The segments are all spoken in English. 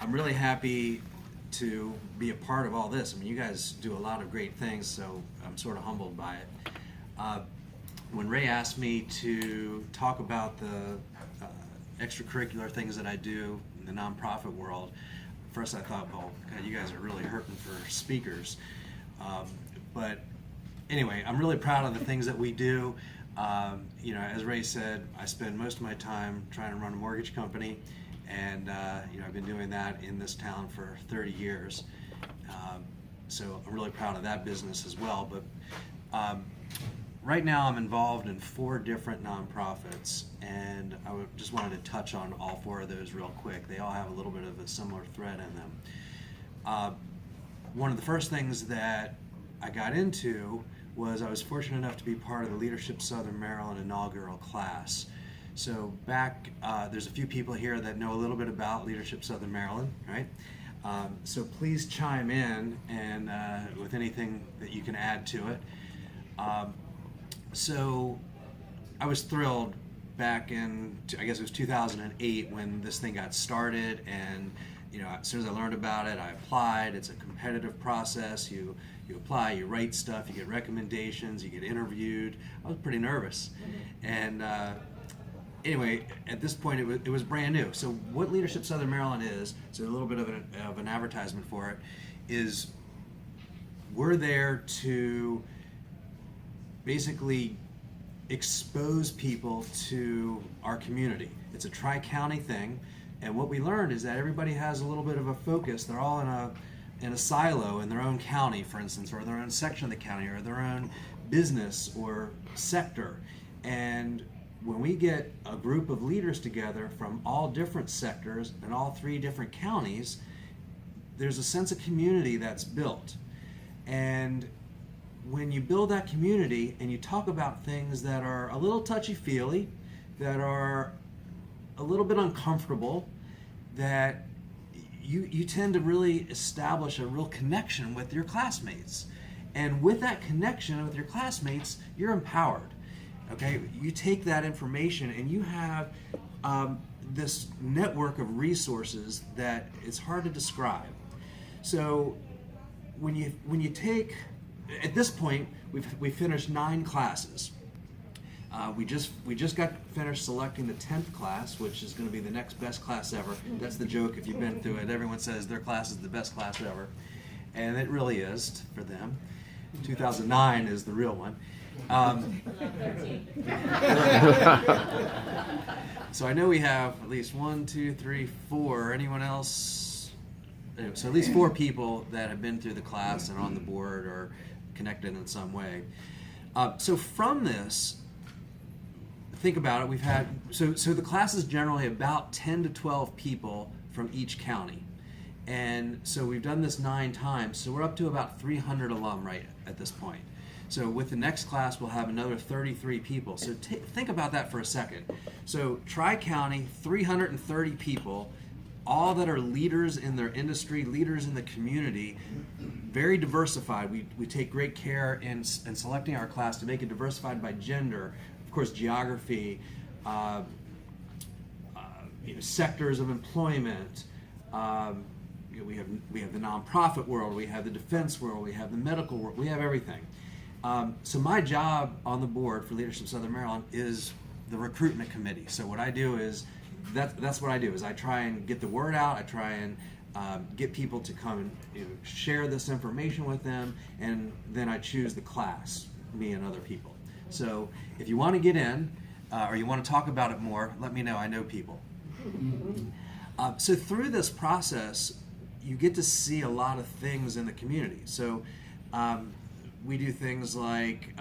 I'm really happy to be a part of all this. I mean, you guys do a lot of great things, so I'm sort of humbled by it. When Ray asked me to talk about the extracurricular things that I do in the nonprofit world, first I thought, well, God, you guys are really hurting for speakers. But anyway, I'm really proud of the things that we do. You know, as Ray said, I spend most of my time trying to run a mortgage company, and you know, I've been doing that in this town for 30 years. So I'm really proud of that business as well. But right now I'm involved in 4 different nonprofits, and just wanted to touch on all 4 of those real quick. They all have a little bit of a similar thread in them. One of the first things that I got into was I was fortunate enough to be part of the Leadership Southern Maryland inaugural class. So back, there's a few people here that know a little bit about Leadership Southern Maryland, right? So please chime in and with anything that you can add to it. So I was thrilled back in, I guess it was 2008 when this thing got started, and you know, as soon as I learned about it, I applied. It's a competitive process. You apply, you write stuff, you get recommendations, you get interviewed. I was pretty nervous. And anyway, at this point it was brand new. So what Leadership Southern Maryland is, so a little bit of an advertisement for it, is we're there to basically expose people to our community. It's a tri-county thing, and what we learned is that everybody has a little bit of a focus. They're all in a silo in their own county, for instance, or their own section of the county, or their own business or sector. And when we get a group of leaders together from all different sectors and all 3 different counties, there's a sense of community that's built. And when you build that community and you talk about things that are a little touchy-feely, that are a little bit uncomfortable, that you tend to really establish a real connection with your classmates. And with that connection with your classmates, you're empowered. Okay, you take that information and you have this network of resources that it's hard to describe. So when you take, at this point, we finished 9 classes. We just got finished selecting the 10th class, which is going to be the next best class ever. That's the joke if you've been through it. Everyone says their class is the best class ever, and it really is for them. 2009 is the real one. So I know we have at least 1, 2, 3, 4. Anyone else? Anyway, so at least 4 people that have been through the class and on the board or connected in some way. So from this, think about it. We've had so the class is generally about 10 to 12 people from each county, and so we've done this 9 times. So we're up to about 300 alum right at this point. So with the next class, we'll have another 33 people. So think about that for a second. So Tri-County, 330 people, all that are leaders in their industry, leaders in the community, very diversified. We take great care in selecting our class to make it diversified by gender, of course, geography, sectors of employment. We have the nonprofit world, we have the defense world, we have the medical world, we have everything. So my job on the board for Leadership Southern Maryland is the recruitment committee. So what I do is, that's what I do, is I try and get the word out, I try and get people to come and share this information with them, and then I choose the class, me and other people. So if you want to get in, or you want to talk about it more, let me know, I know people. So through this process, you get to see a lot of things in the community. So we do things like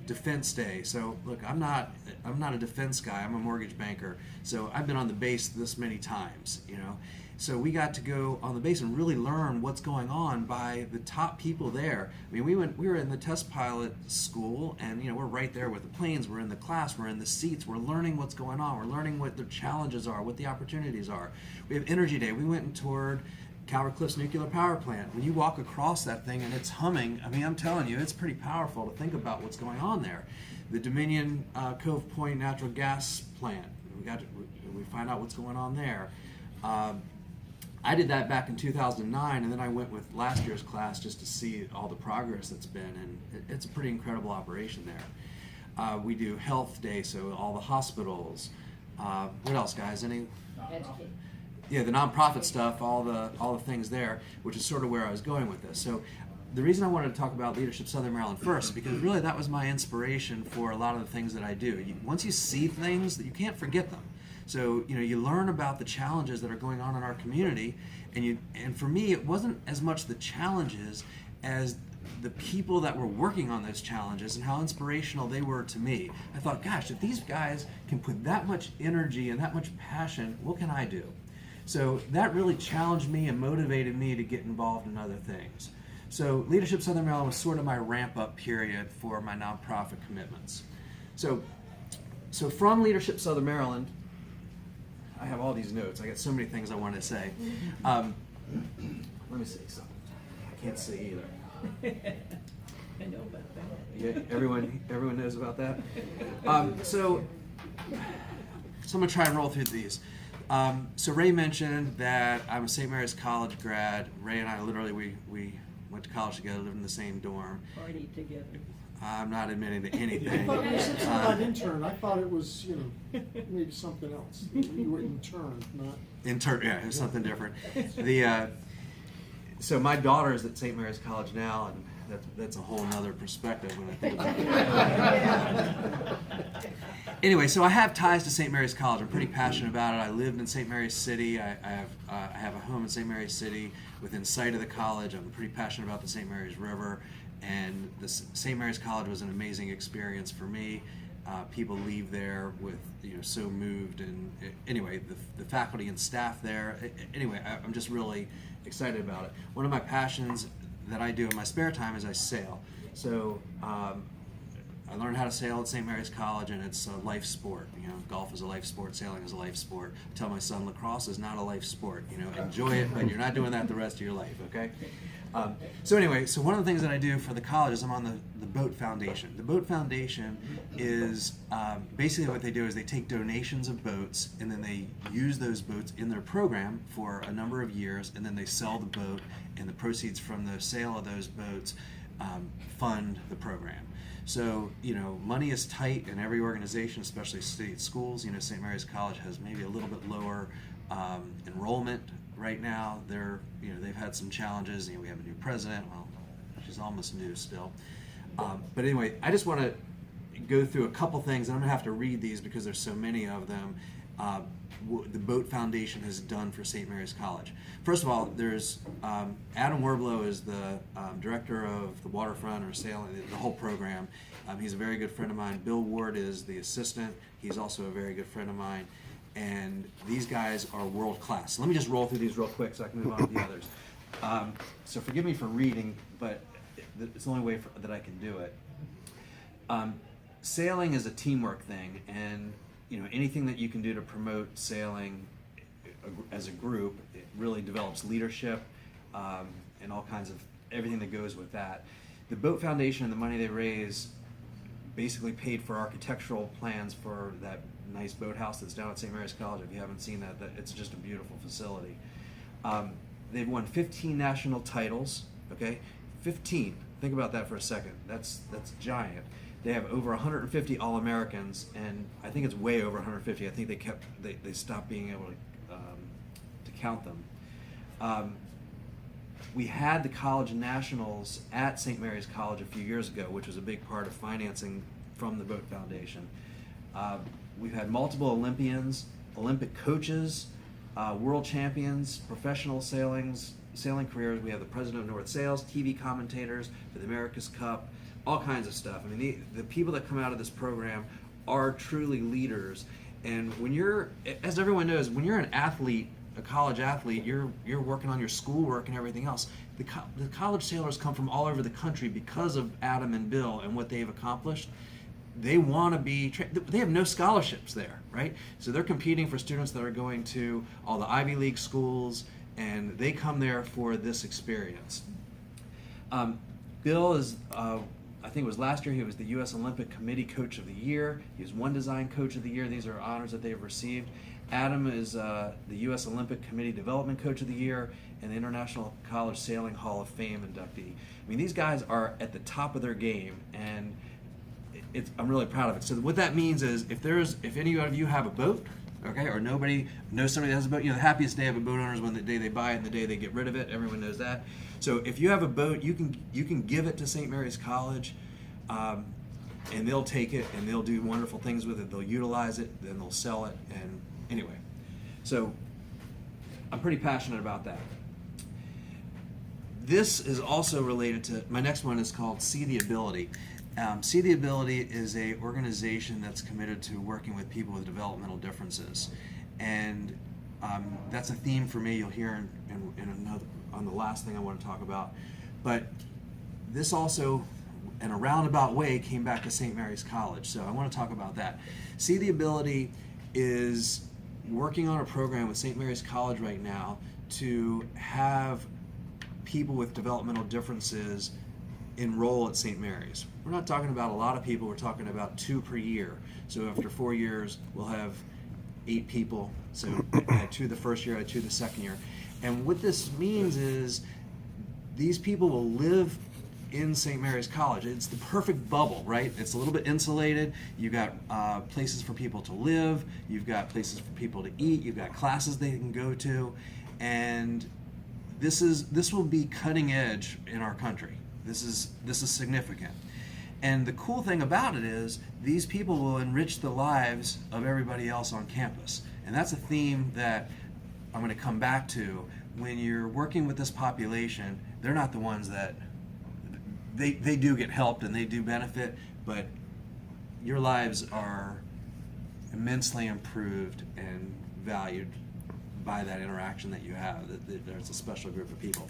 Defense Day. So look, I'm not a defense guy. I'm a mortgage banker. So I've been on the base this many times, So we got to go on the base and really learn what's going on by the top people there. I mean, we were in the test pilot school, and we're right there with the planes. We're in the class. We're in the seats. We're learning what's going on. We're learning what the challenges are, what the opportunities are. We have Energy Day. We went and toured Calvert Cliffs Nuclear Power Plant. When you walk across that thing and it's humming, I mean, I'm telling you, it's pretty powerful to think about what's going on there. The Dominion Cove Point natural gas plant. We find out what's going on there. I did that back in 2009, and then I went with last year's class just to see all the progress that's been, and it's a pretty incredible operation there. We do health day, so all the hospitals. What else, guys? Any? Educate. Yeah, the nonprofit stuff, all the things there, which is sort of where I was going with this. So the reason I wanted to talk about Leadership Southern Maryland first, because really that was my inspiration for a lot of the things that I do. Once you see things, you can't forget them. So you learn about the challenges that are going on in our community, and for me, it wasn't as much the challenges as the people that were working on those challenges and how inspirational they were to me. I thought, gosh, if these guys can put that much energy and that much passion, what can I do? So that really challenged me and motivated me to get involved in other things. So Leadership Southern Maryland was sort of my ramp-up period for my nonprofit commitments. So from Leadership Southern Maryland, I have all these notes. I got so many things I wanted to say. Let me see something. I can't see either. I know about that. Yeah, everyone knows about that. So I'm gonna try and roll through these. So Ray mentioned that I'm a St. Mary's College grad. Ray and I literally we went to college together, lived in the same dorm. Party together. I'm not admitting to anything. I thought you said something about intern. I thought it was, maybe something else. You were intern, not. Intern, yeah, it was something different. So my daughter's at St. Mary's College now, and that's a whole nother perspective when I think about it. Anyway, so I have ties to St. Mary's College. I'm pretty passionate about it. I lived in St. Mary's City. I have a home in St. Mary's City within sight of the college. I'm pretty passionate about the St. Mary's River, and the St. Mary's College was an amazing experience for me. People leave there with so moved, and anyway, the faculty and staff there. Anyway, I'm just really excited about it. One of my passions that I do in my spare time is I sail. So I learned how to sail at St. Mary's College, and it's a life sport. Golf is a life sport, sailing is a life sport. I tell my son lacrosse is not a life sport. Enjoy it, but you're not doing that the rest of your life, okay? So anyway, so one of the things that I do for the college is I'm on the Boat Foundation. The Boat Foundation is basically what they do is they take donations of boats, and then they use those boats in their program for a number of years, and then they sell the boat, and the proceeds from the sale of those boats fund the program. So, money is tight in every organization, especially state schools. St. Mary's College has maybe a little bit lower enrollment right now. They've had some challenges. We have a new president. Well, she's almost new still. But anyway, I just want to go through a couple things, and I'm going to have to read these because there's so many of them. The Boat Foundation has done for St. Mary's College. First of all, there's Adam Werblow is the director of the waterfront or sailing, the whole program. He's a very good friend of mine. Bill Ward is the assistant. He's also a very good friend of mine. And these guys are world class. So let me just roll through these real quick so I can move on to the others. So forgive me for reading, but it's the only way that I can do it. Sailing is a teamwork thing, and anything that you can do to promote sailing as a group, it really develops leadership and all kinds of everything that goes with that. The Boat Foundation and the money they raise basically paid for architectural plans for that nice boathouse that's down at St. Mary's College. If you haven't seen that, it's just a beautiful facility. They've won 15 national titles. Okay, 15. Think about that for a second. That's giant. They have over 150 All-Americans, and I think it's way over 150. I think they stopped being able to count them. We had the college nationals at St. Mary's College a few years ago, which was a big part of financing from the Boat Foundation. We've had multiple Olympians, Olympic coaches, world champions, professional sailing careers. We have the president of North Sails, TV commentators for the America's Cup, all kinds of stuff. I mean, the people that come out of this program are truly leaders. And when you're, as everyone knows, when you're an athlete, a college athlete, you're working on your schoolwork and everything else. The college sailors come from all over the country because of Adam and Bill and what they've accomplished. They want to be, they have no scholarships there, right? So they're competing for students that are going to all the Ivy League schools, and they come there for this experience. Bill is, I think it was last year, he was the U.S. Olympic Committee Coach of the Year. He was One Design Coach of the Year. These are honors that they've received. Adam is the U.S. Olympic Committee Development Coach of the Year and the International College Sailing Hall of Fame inductee. I mean, these guys are at the top of their game, and I'm really proud of it. So what that means is if any of you have a boat, okay, or nobody knows somebody that has a boat, the happiest day of a boat owner is when the day they buy it and the day they get rid of it. Everyone knows that. So if you have a boat, you can give it to St. Mary's College, and they'll take it and they'll do wonderful things with it. They'll utilize it, then they'll sell it, and anyway. So I'm pretty passionate about that. This is also related to, my next one is called See the Ability. See the Ability is a organization that's committed to working with people with developmental differences. And that's a theme for me you'll hear on the last thing I want to talk about. But this also, in a roundabout way, came back to St. Mary's College. So I want to talk about that. See the Ability is working on a program with St. Mary's College right now to have people with developmental differences enroll at St. Mary's. We're not talking about a lot of people, we're talking about 2 per year. So after 4 years, we'll have 8 people. So I had 2 the first year, I had 2 the second year. And what this means is these people will live in St. Mary's College. It's the perfect bubble, right? It's a little bit insulated. You've got places for people to live, you've got places for people to eat, you've got classes they can go to, and this will be cutting edge in our country. This is significant. And the cool thing about it is these people will enrich the lives of everybody else on campus. And that's a theme that I'm going to come back to. When you're working with this population, they're not the ones that they do get helped and they do benefit, but your lives are immensely improved and valued by that interaction that you have. There's a special group of people.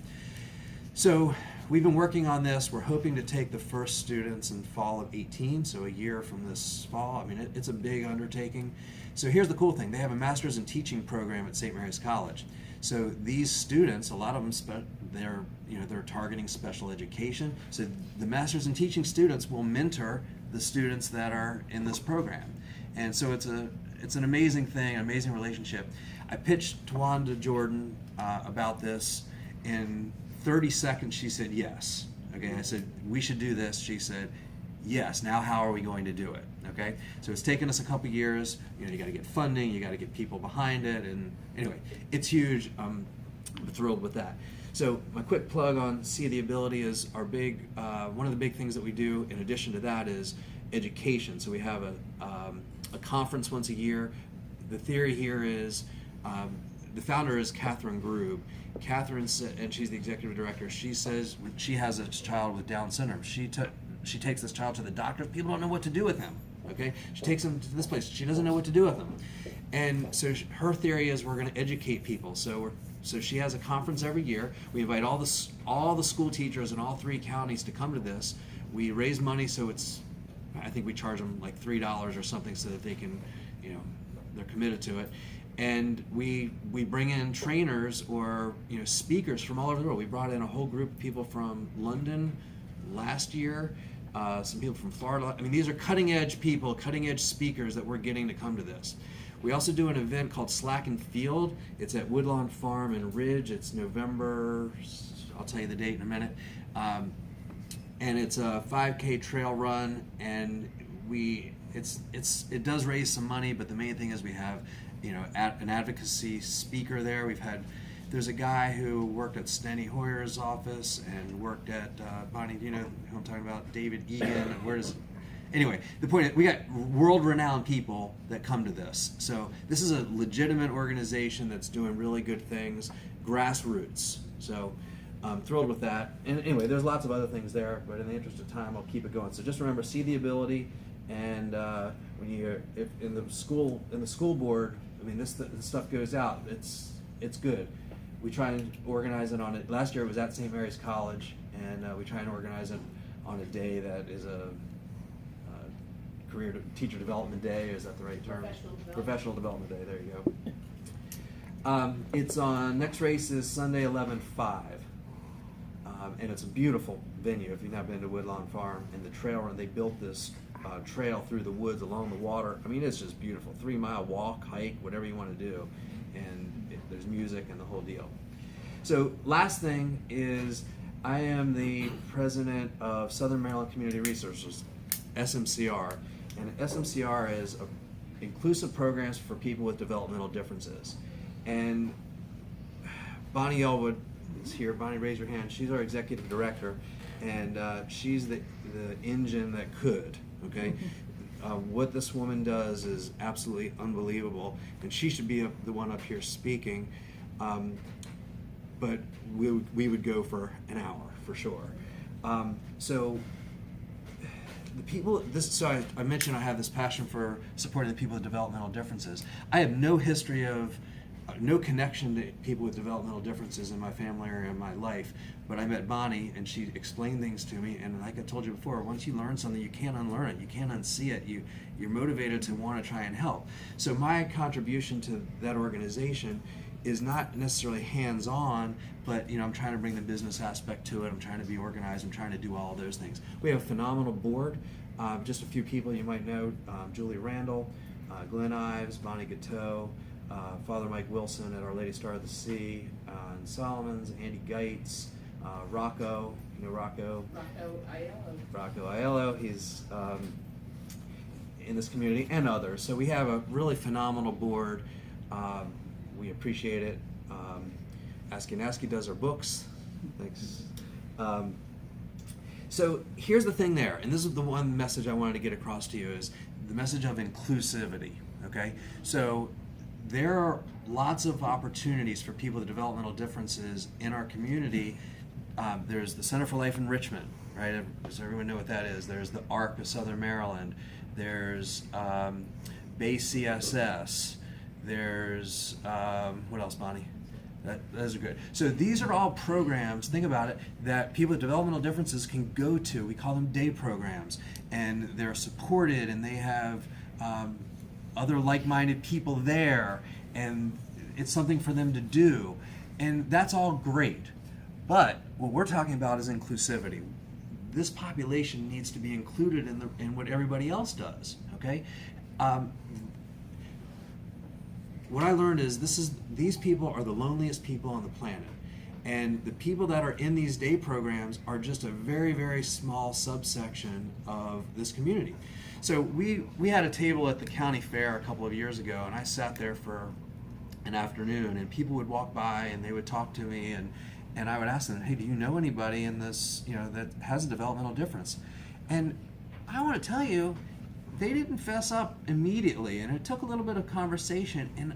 So we've been working on this. We're hoping to take the first students in fall of 18, so a year from this fall. I mean, it's a big undertaking. So here's the cool thing. They have a master's in teaching program at St. Mary's College. So these students, a lot of them, they're targeting special education. So the master's in teaching students will mentor the students that are in this program. And so it's an amazing thing, an amazing relationship. I pitched Tawanda Jordan about this. In 30 seconds, she said yes. Okay, I said, we should do this. She said, yes. Now how are we going to do it? Okay, so it's taken us a couple years. You got to get funding, you got to get people behind it, and anyway, it's huge. I'm thrilled with that. So my quick plug on See the Ability is our big, one of the big things that we do in addition to that is education. So we have a conference once a year. The theory here is, the founder is Catherine Grube. Catherine, and she's the executive director, she says she has a child with Down syndrome. She takes this child to the doctor. People don't know what to do with him. Okay, she takes him to this place. She doesn't know what to do with him, and so her theory is we're going to educate people. So she has a conference every year. We invite all the school teachers in all 3 counties to come to this. We raise money, so I think we charge them like $3 or something so that they can, they're committed to it. And we bring in trainers or speakers from all over the world. We brought in a whole group of people from London last year, some people from Florida. I mean, these are cutting edge people, cutting edge speakers that we're getting to come to this. We also do an event called Slack and Field. It's at Woodlawn Farm in Ridge. It's November, I'll tell you the date in a minute. And it's a 5K trail run, and it does raise some money, but the main thing is we have an advocacy speaker there. There's a guy who worked at Steny Hoyer's office and worked at Bonnie, do you know who I'm talking about? David Egan. Anyway, the point is we got world-renowned people that come to this. So this is a legitimate organization that's doing really good things, grassroots. So I'm thrilled with that. And anyway, there's lots of other things there, but in the interest of time, I'll keep it going. So just remember, See the Ability, and when if in the school board, I mean, this stuff goes out. It's good. We try and organize it on it. Last year it was at St. Mary's College, and we try and organize it on a day that is a teacher development day. Is that the right term? Professional development day. There you go. It's on, next race is Sunday 11/5, and it's a beautiful venue. If you've not been to Woodlawn Farm and the trail run, they built this trail through the woods along the water. I mean, it's just beautiful. 3-mile walk, hike, whatever you want to do, and there's music and the whole deal. So last thing is, I am the president of Southern Maryland Community Resources, SMCR, and SMCR is inclusive programs for people with developmental differences. And Bonnie Elwood is here. Bonnie, raise your hand. She's our executive director, and she's the engine that could. Okay, what this woman does is absolutely unbelievable, and she should be the one up here speaking. But we would go for an hour for sure. So the people, so I mentioned I have this passion for supporting the people with developmental differences. I have no history of, no connection to people with developmental differences in my family or in my life, but I met Bonnie and she explained things to me, and like I told you before, once you learn something, you can't unlearn it, you can't unsee it, you're motivated to want to try and help. So my contribution to that organization is not necessarily hands-on, but I'm trying to bring the business aspect to it. I'm trying to be organized. I'm trying to do all of those things. We have a phenomenal board. Just a few people you might know: Julie Randall, Glenn Ives, Bonnie Gateau, Father Mike Wilson at Our Lady Star of the Sea, in Solomons, Andy Geitz, Rocco. You know Rocco? Rocco Aiello. He's in this community, and others. So we have a really phenomenal board. We appreciate it. Asky does our books. Thanks. So here's the thing there, and this is the one message I wanted to get across to you, is the message of inclusivity, okay? So there are lots of opportunities for people with developmental differences in our community. There's the Center for Life in Richmond, right? Does everyone know what that is? There's the ARC of Southern Maryland. There's Bay CSS. There's, what else, Bonnie? Those are good. So these are all programs, think about it, that people with developmental differences can go to. We call them day programs. And they're supported, and they have other like-minded people there, and it's something for them to do. And that's all great. But what we're talking about is inclusivity. This population needs to be included in what everybody else does, okay? What I learned is these people are the loneliest people on the planet, and the people that are in these day programs are just a very, very small subsection of this community. So we had a table at the county fair a couple of years ago, and I sat there for an afternoon, and people would walk by and they would talk to me, and I would ask them, hey, do you know anybody in this, that has a developmental difference? And I want to tell you, they didn't fess up immediately, and it took a little bit of conversation, and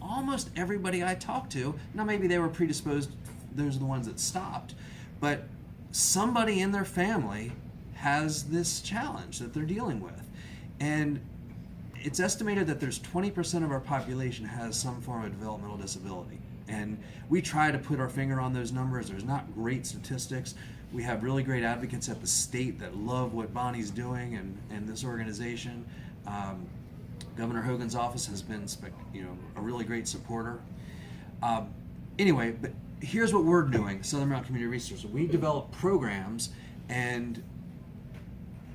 almost everybody I talked to, now maybe they were predisposed, those are the ones that stopped, but somebody in their family has this challenge that they're dealing with. And it's estimated that there's 20% of our population has some form of developmental disability. And we try to put our finger on those numbers. There's not great statistics. We have really great advocates at the state that love what Bonnie's doing and this organization. Governor Hogan's office has been a really great supporter. Anyway, but here's what we're doing, Southern Maryland Community Resources. We develop programs and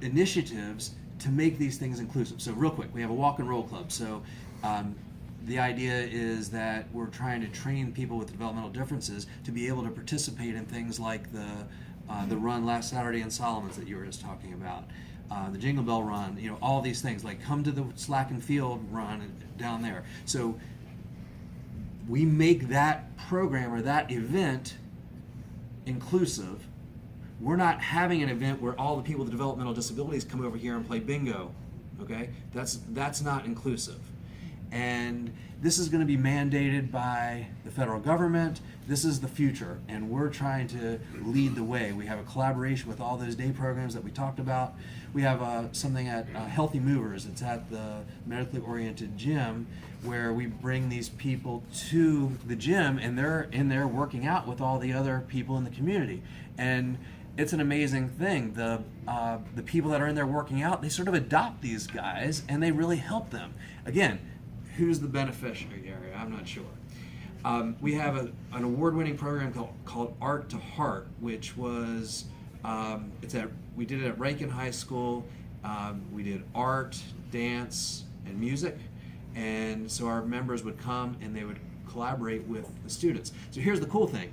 initiatives to make these things inclusive. So real quick, we have a walk and roll club. So the idea is that we're trying to train people with developmental differences to be able to participate in things like the run last Saturday in Solomons that you were just talking about, the Jingle Bell Run, all these things, like come to the Slack and Field Run down there. So we make that program or that event inclusive. We're not having an event where all the people with developmental disabilities come over here and play bingo, okay? That's not inclusive. And this is going to be mandated by the federal government. This is the future, and we're trying to lead the way. We have a collaboration with all those day programs that we talked about. We have something at Healthy Movers. It's at the medically oriented gym where we bring these people to the gym, and they're in there working out with all the other people in the community. And it's an amazing thing. The people that are in there working out, they sort of adopt these guys, and they really help them. Again, who's the beneficiary area? I'm not sure. We have an award-winning program called Art to Heart, which was we did it at Rankin High School. We did art, dance, and music. And so our members would come and they would collaborate with the students. So here's the cool thing.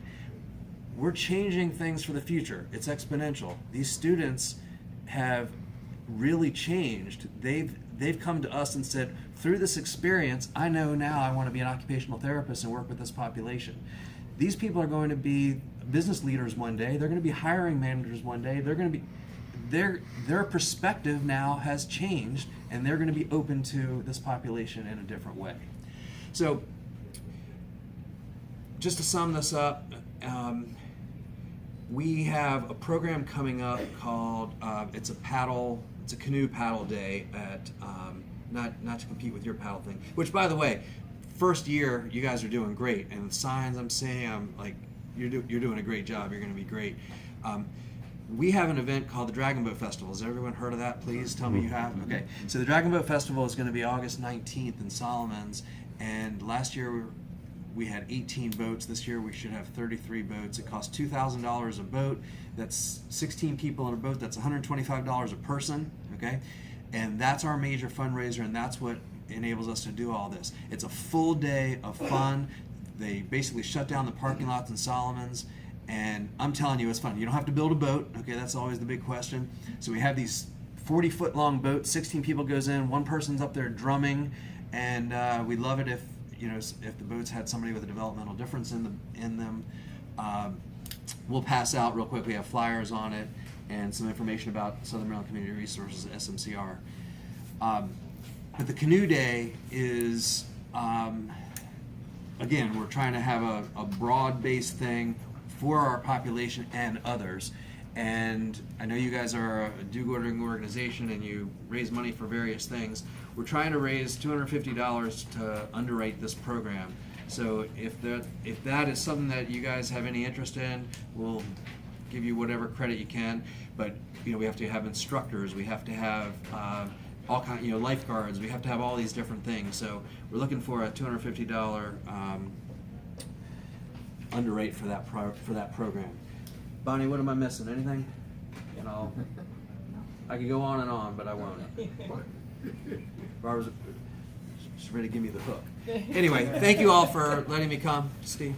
We're changing things for the future. It's exponential. These students have really changed. They've come to us and said, through this experience, I know now I want to be an occupational therapist and work with this population. These people are going to be business leaders one day. They're going to be hiring managers one day. They're going to be their perspective now has changed, and they're going to be open to this population in a different way. So just to sum this up, we have a program coming up called it's a canoe paddle day at not to compete with your paddle thing, which, by the way, first year you guys are doing great, and the signs I'm seeing, I'm like, you're doing a great job. You're going to be great. We have an event called the Dragon Boat Festival. Has everyone heard of that? Please tell me you have. Okay. So the Dragon Boat Festival is going to be August 19th in Solomons, and last year we had 18 boats. This year we should have 33 boats. It costs $2,000 a boat. That's 16 people in a boat. That's $125 a person. Okay, and that's our major fundraiser, and that's what enables us to do all this. It's a full day of fun. They basically shut down the parking lots in Solomons, and I'm telling you, it's fun. You don't have to build a boat. Okay, that's always the big question. So we have these 40-foot long boats. 16 people goes in. One person's up there drumming, and we love it if the boats had somebody with a developmental difference in them. We'll pass out real quick. We have flyers on it and some information about Southern Maryland Community Resources, SMCR. But the canoe day is, again, we're trying to have a broad-based thing for our population and others. And I know you guys are a do-gooding organization and you raise money for various things. We're trying to raise $250 to underwrite this program. So if that is something that you guys have any interest in, we'll give you whatever credit you can. But we have to have instructors. We have to have all kind, lifeguards. We have to have all these different things. So we're looking for a $250 underwrite for that program. Bonnie, what am I missing? Anything? I could go on and on, but I won't. Barbara's she's ready to give me the hook. Anyway, thank you all for letting me come. Steve.